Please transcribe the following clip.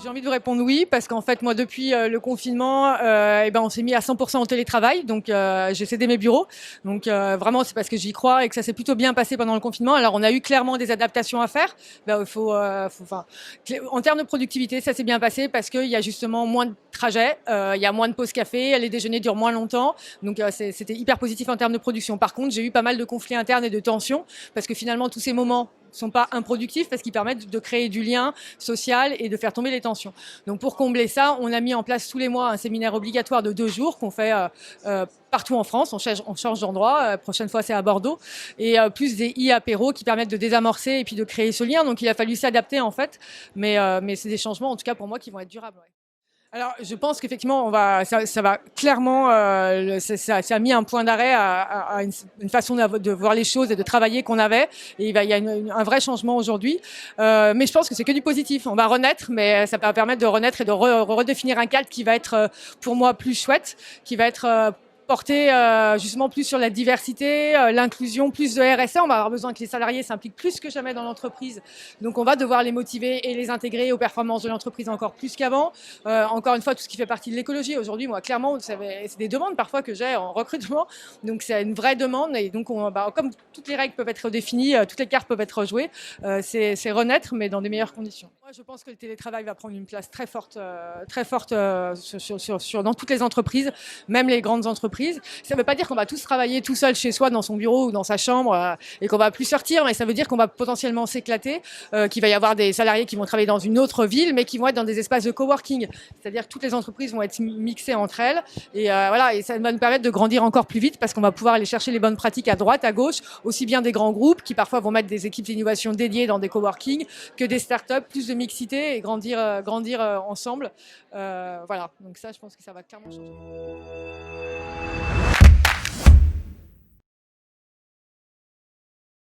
j'ai envie de vous répondre oui, parce qu'en fait, moi, depuis le confinement, on s'est mis à 100% au télétravail, donc j'ai cédé mes bureaux. Donc vraiment, c'est parce que j'y crois et que ça s'est plutôt bien passé pendant le confinement. Alors, on a eu clairement des adaptations à faire. En termes de productivité, ça s'est bien passé parce qu'il y a justement moins de trajets, il y a moins de pauses café, les déjeuners durent moins longtemps. Donc c'était hyper positif en termes de production. Par contre, j'ai eu pas mal de conflits internes et de tensions parce que finalement, tous ces moments sont pas improductifs parce qu'ils permettent de créer du lien social et de faire tomber les tensions. Donc pour combler ça, on a mis en place tous les mois un séminaire obligatoire de 2 jours qu'on fait partout en France. On change d'endroit. Prochaine fois, c'est à Bordeaux. Et plus des e-apéros qui permettent de désamorcer et puis de créer ce lien. Donc il a fallu s'adapter en fait. Mais c'est des changements, en tout cas pour moi, qui vont être durables. Ouais. Alors, je pense qu'effectivement, ça va clairement, ça a mis un point d'arrêt à une façon de voir les choses et de travailler qu'on avait. Et il y a un vrai changement aujourd'hui. Mais je pense que c'est que du positif. On va renaître, mais ça va permettre de renaître et de redéfinir un cadre qui va être, pour moi, plus chouette, qui va être porter justement plus sur la diversité, l'inclusion, plus de RSE. On va avoir besoin que les salariés s'impliquent plus que jamais dans l'entreprise. Donc on va devoir les motiver et les intégrer aux performances de l'entreprise encore plus qu'avant. Encore une fois, tout ce qui fait partie de l'écologie. Aujourd'hui, moi, clairement, vous savez, c'est des demandes parfois que j'ai en recrutement. Donc c'est une vraie demande. Et donc, comme toutes les règles peuvent être redéfinies, toutes les cartes peuvent être rejouées, c'est renaître, mais dans des meilleures conditions. Moi, je pense que le télétravail va prendre une place très forte dans toutes les entreprises, même les grandes entreprises. Ça ne veut pas dire qu'on va tous travailler tout seul chez soi, dans son bureau ou dans sa chambre, et qu'on va plus sortir, mais ça veut dire qu'on va potentiellement s'éclater, qu'il va y avoir des salariés qui vont travailler dans une autre ville, mais qui vont être dans des espaces de coworking. C'est-à-dire que toutes les entreprises vont être mixées entre elles, et ça va nous permettre de grandir encore plus vite, parce qu'on va pouvoir aller chercher les bonnes pratiques à droite, à gauche, aussi bien des grands groupes qui parfois vont mettre des équipes d'innovation dédiées dans des coworking, que des startups, plus de mixité et grandir ensemble. Donc ça, je pense que ça va clairement changer.